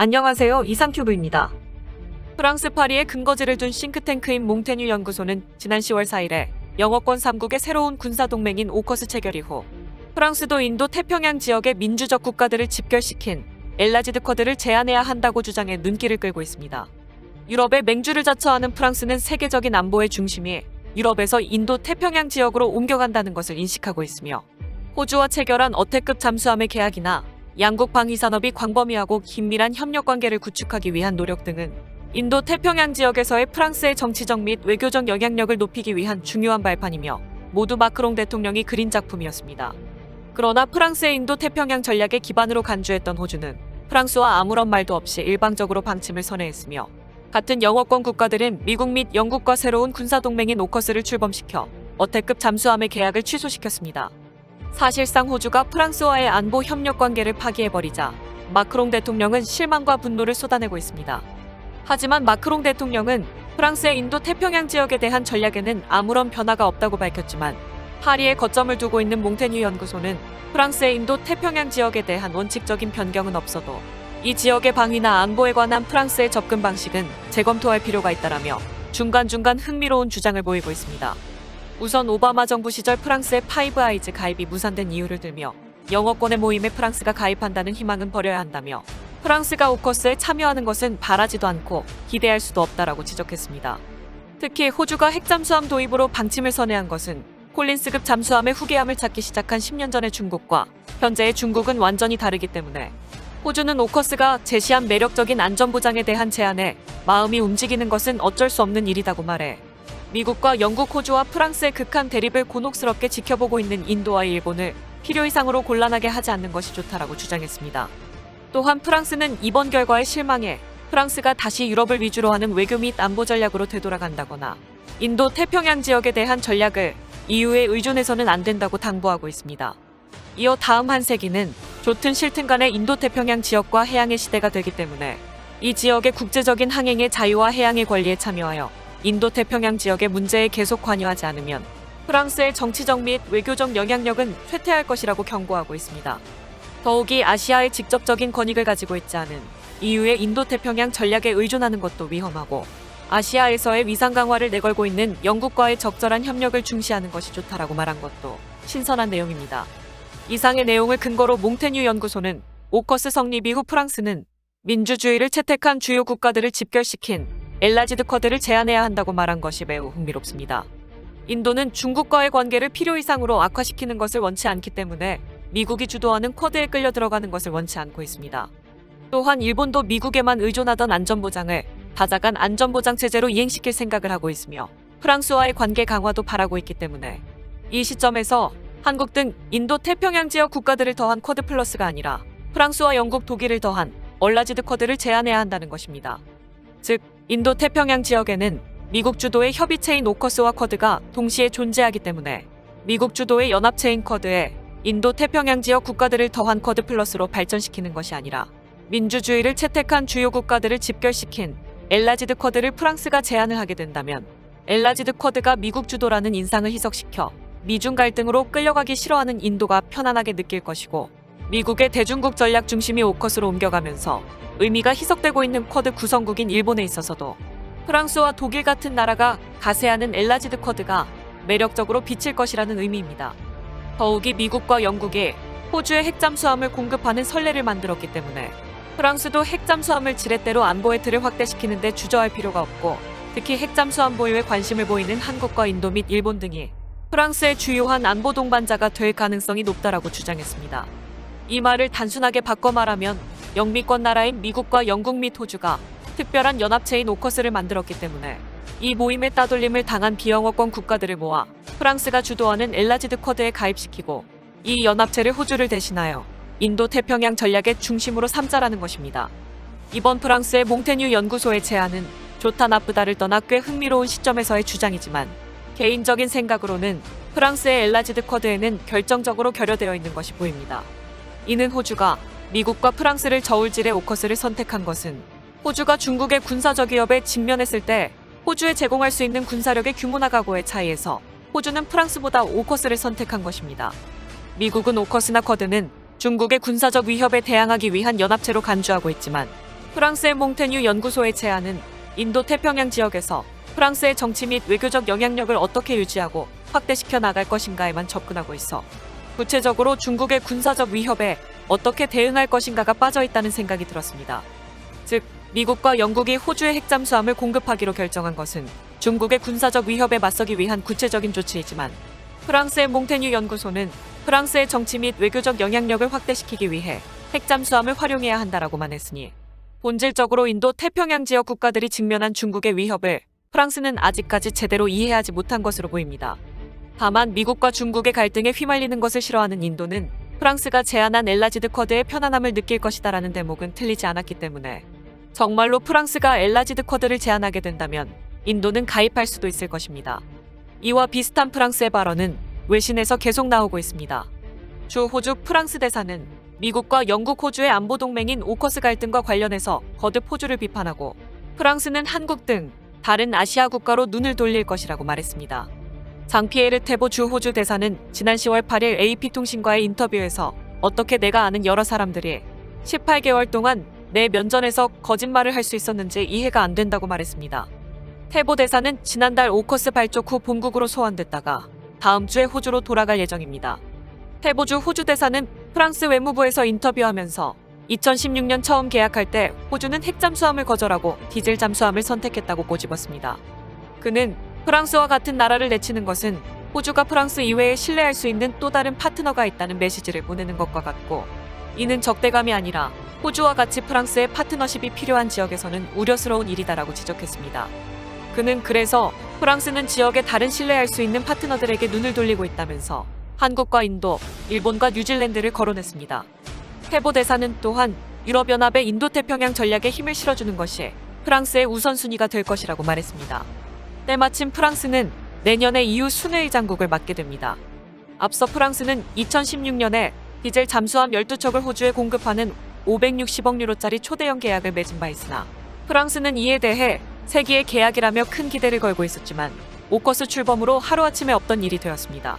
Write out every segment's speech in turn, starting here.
안녕하세요. 이상큐브입니다. 프랑스 파리에 근거지를 둔 싱크탱크인 몽테뉴 연구소는 지난 10월 4일에 영어권 3국의 새로운 군사동맹인 오커스 체결 이후 프랑스도 인도 태평양 지역의 민주적 국가들을 집결시킨 엘라지드 쿼드를 제안해야 한다고 주장해 눈길을 끌고 있습니다. 유럽의 맹주를 자처하는 프랑스는 세계적인 안보의 중심이 유럽에서 인도 태평양 지역으로 옮겨간다는 것을 인식하고 있으며 호주와 체결한 어태급 잠수함의 계약이나 양국 방위산업이 광범위하고 긴밀한 협력 관계를 구축하기 위한 노력 등은 인도 태평양 지역에서의 프랑스의 정치적 및 외교적 영향력을 높이기 위한 중요한 발판이며 모두 마크롱 대통령이 그린 작품이었습니다. 그러나 프랑스의 인도 태평양 전략의 기반으로 간주했던 호주는 프랑스와 아무런 말도 없이 일방적으로 방침을 선회했으며 같은 영어권 국가들은 미국 및 영국과 새로운 군사동맹인 오커스를 출범시켜 어태급 잠수함의 계약을 취소시켰습니다. 사실상 호주가 프랑스와의 안보 협력 관계를 파기해버리자 마크롱 대통령은 실망과 분노를 쏟아내고 있습니다. 하지만 마크롱 대통령은 프랑스의 인도 태평양 지역에 대한 전략에는 아무런 변화가 없다고 밝혔지만 파리에 거점을 두고 있는 몽테뉴 연구소는 프랑스의 인도 태평양 지역에 대한 원칙적인 변경은 없어도 이 지역의 방위나 안보에 관한 프랑스의 접근 방식은 재검토할 필요가 있다라며 중간중간 흥미로운 주장을 보이고 있습니다. 우선 오바마 정부 시절 프랑스의 파이브 아이즈 가입이 무산된 이유를 들며 영어권의 모임에 프랑스가 가입한다는 희망은 버려야 한다며 프랑스가 오커스에 참여하는 것은 바라지도 않고 기대할 수도 없다라고 지적했습니다. 특히 호주가 핵잠수함 도입으로 방침을 선회한 것은 콜린스급 잠수함의 후계함을 찾기 시작한 10년 전의 중국과 현재의 중국은 완전히 다르기 때문에 호주는 오커스가 제시한 매력적인 안전보장에 대한 제안에 마음이 움직이는 것은 어쩔 수 없는 일이라고 말해 미국과 영국, 호주와 프랑스의 극한 대립을 곤혹스럽게 지켜보고 있는 인도와 일본을 필요 이상으로 곤란하게 하지 않는 것이 좋다라고 주장했습니다. 또한 프랑스는 이번 결과에 실망해 프랑스가 다시 유럽을 위주로 하는 외교 및 안보 전략으로 되돌아간다거나 인도 태평양 지역에 대한 전략을 EU에 의존해서는 안 된다고 당부하고 있습니다. 이어 다음 한 세기는 좋든 싫든 간에 인도 태평양 지역과 해양의 시대가 되기 때문에 이 지역의 국제적인 항행의 자유와 해양의 권리에 참여하여 인도 태평양 지역의 문제에 계속 관여하지 않으면 프랑스의 정치적 및 외교적 영향력은 쇠퇴할 것이라고 경고하고 있습니다. 더욱이 아시아의 직접적인 권익을 가지고 있지 않은 EU의 인도 태평양 전략에 의존하는 것도 위험하고 아시아에서의 위상 강화를 내걸고 있는 영국과의 적절한 협력을 중시하는 것이 좋다라고 말한 것도 신선한 내용입니다. 이상의 내용을 근거로 몽테뉴 연구소는 오커스 성립 이후 프랑스는 민주주의를 채택한 주요 국가들을 집결시킨 엘라지드 쿼드를 제안해야 한다고 말한 것이 매우 흥미롭습니다. 인도는 중국과의 관계를 필요 이상으로 악화시키는 것을 원치 않기 때문에 미국이 주도하는 쿼드에 끌려 들어가는 것을 원치 않고 있습니다. 또한 일본도 미국에만 의존하던 안전보장을 다자간 안전보장 체제로 이행시킬 생각을 하고 있으며 프랑스와의 관계 강화도 바라고 있기 때문에 이 시점에서 한국 등 인도 태평양 지역 국가들을 더한 쿼드 플러스가 아니라 프랑스와 영국, 독일을 더한 엘라지드 쿼드를 제안해야 한다는 것입니다. 즉, 인도 태평양 지역에는 미국 주도의 협의체인 오커스와 쿼드가 동시에 존재하기 때문에 미국 주도의 연합체인 쿼드에 인도 태평양 지역 국가들을 더한 쿼드 플러스로 발전시키는 것이 아니라 민주주의를 채택한 주요 국가들을 집결시킨 엘라지드 쿼드를 프랑스가 제안을 하게 된다면 엘라지드 쿼드가 미국 주도라는 인상을 희석시켜 미중 갈등으로 끌려가기 싫어하는 인도가 편안하게 느낄 것이고 미국의 대중국 전략 중심이 오커스로 옮겨가면서 의미가 희석되고 있는 쿼드 구성국인 일본에 있어서도 프랑스와 독일 같은 나라가 가세하는 엘라지드 쿼드가 매력적으로 비칠 것이라는 의미입니다. 더욱이 미국과 영국이 호주에 핵잠수함을 공급하는 선례를 만들었기 때문에 프랑스도 핵잠수함을 지렛대로 안보의 틀을 확대시키는 데 주저할 필요가 없고 특히 핵잠수함 보유에 관심을 보이는 한국과 인도 및 일본 등이 프랑스의 주요한 안보 동반자가 될 가능성이 높다라고 주장했습니다. 이 말을 단순하게 바꿔 말하면 영미권 나라인 미국과 영국 및 호주가 특별한 연합체인 오커스를 만들었기 때문에 이 모임에 따돌림을 당한 비영어권 국가들을 모아 프랑스가 주도하는 엘라지드 쿼드에 가입시키고 이 연합체를 호주를 대신하여 인도 태평양 전략의 중심으로 삼자라는 것입니다. 이번 프랑스의 몽테뉴 연구소의 제안은 좋다 나쁘다를 떠나 꽤 흥미로운 시점에서의 주장이지만 개인적인 생각으로는 프랑스의 엘라지드 쿼드에는 결정적으로 결여되어 있는 것이 보입니다. 이는 호주가 미국과 프랑스를 저울질해 오커스를 선택한 것은 호주가 중국의 군사적 위협에 직면했을 때 호주에 제공할 수 있는 군사력의 규모나 각오의 차이에서 호주는 프랑스보다 오커스를 선택한 것입니다. 미국은 오커스나 쿼드는 중국의 군사적 위협에 대항하기 위한 연합체로 간주하고 있지만 프랑스의 몽테뉴 연구소의 제안은 인도 태평양 지역에서 프랑스의 정치 및 외교적 영향력을 어떻게 유지하고 확대시켜 나갈 것인가에만 접근하고 있어 구체적으로 중국의 군사적 위협에 어떻게 대응할 것인가가 빠져있다는 생각이 들었습니다. 즉, 미국과 영국이 호주의 핵잠수함을 공급하기로 결정한 것은 중국의 군사적 위협에 맞서기 위한 구체적인 조치이지만 프랑스의 몽테뉴 연구소는 프랑스의 정치 및 외교적 영향력을 확대시키기 위해 핵잠수함을 활용해야 한다라고만 했으니 본질적으로 인도 태평양 지역 국가들이 직면한 중국의 위협을 프랑스는 아직까지 제대로 이해하지 못한 것으로 보입니다. 다만 미국과 중국의 갈등에 휘말리는 것을 싫어하는 인도는 프랑스가 제안한 엘라지드 쿼드의 편안함을 느낄 것이다라는 대목은 틀리지 않았기 때문에 정말로 프랑스가 엘라지드 쿼드를 제안하게 된다면 인도는 가입할 수도 있을 것입니다. 이와 비슷한 프랑스의 발언은 외신에서 계속 나오고 있습니다. 주 호주 프랑스 대사는 미국과 영국 호주의 안보 동맹인 오커스 갈등과 관련해서 거듭 호주를 비판하고 프랑스는 한국 등 다른 아시아 국가로 눈을 돌릴 것이라고 말했습니다. 장피에르 테보 주 호주 대사는 지난 10월 8일 AP통신과의 인터뷰에서 어떻게 내가 아는 여러 사람들이 18개월 동안 내 면전에서 거짓말을 할 수 있었는지 이해가 안 된다고 말했습니다. 테보 대사는 지난달 오커스 발족 후 본국으로 소환됐다가 다음 주에 호주로 돌아갈 예정입니다. 테보주 호주 대사는 프랑스 외무부에서 인터뷰하면서 2016년 처음 계약할 때 호주는 핵잠수함을 거절하고 디젤 잠수함을 선택했다고 꼬집었습니다. 그는 프랑스와 같은 나라를 내치는 것은 호주가 프랑스 이외에 신뢰할 수 있는 또 다른 파트너가 있다는 메시지를 보내는 것과 같고 이는 적대감이 아니라 호주와 같이 프랑스의 파트너십이 필요한 지역에서는 우려스러운 일이다라고 지적했습니다. 그는 그래서 프랑스는 지역의 다른 신뢰할 수 있는 파트너들에게 눈을 돌리고 있다면서 한국과 인도, 일본과 뉴질랜드를 거론했습니다. 테보 대사는 또한 유럽연합의 인도태평양 전략에 힘을 실어주는 것이 프랑스의 우선순위가 될 것이라고 말했습니다. 때마침 프랑스는 내년에 EU 순회의장국을 맡게 됩니다. 앞서 프랑스는 2016년에 디젤 잠수함 12척을 호주에 공급하는 560억 유로짜리 초대형 계약을 맺은 바 있으나 프랑스는 이에 대해 세기의 계약이라며 큰 기대를 걸고 있었지만 오커스 출범으로 하루아침에 없던 일이 되었습니다.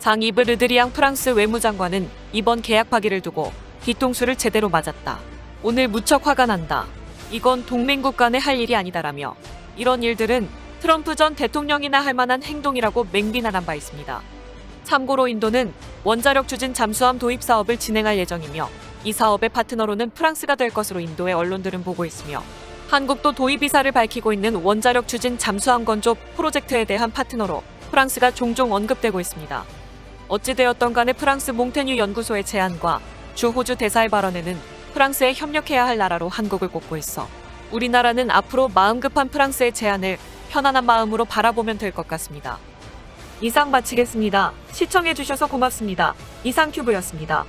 장-이브 르드리앙 프랑스 외무장관은 이번 계약 파기를 두고 뒤통수를 제대로 맞았다. 오늘 무척 화가 난다. 이건 동맹국 간에 할 일이 아니다라며 이런 일들은 트럼프 전 대통령이나 할 만한 행동이라고 맹비난한 바 있습니다. 참고로 인도는 원자력 추진 잠수함 도입 사업을 진행할 예정이며 이 사업의 파트너로는 프랑스가 될 것으로 인도의 언론들은 보고 있으며 한국도 도입 의사를 밝히고 있는 원자력 추진 잠수함 건조 프로젝트에 대한 파트너로 프랑스가 종종 언급되고 있습니다. 어찌되었던 간에 프랑스 몽테뉴 연구소의 제안과 주 호주 대사의 발언에는 프랑스에 협력해야 할 나라로 한국을 꼽고 있어 우리나라는 앞으로 마음 급한 프랑스의 제안을 편안한 마음으로 바라보면 될 것 같습니다. 이상 마치겠습니다. 시청해주셔서 고맙습니다. 이상큐브였습니다.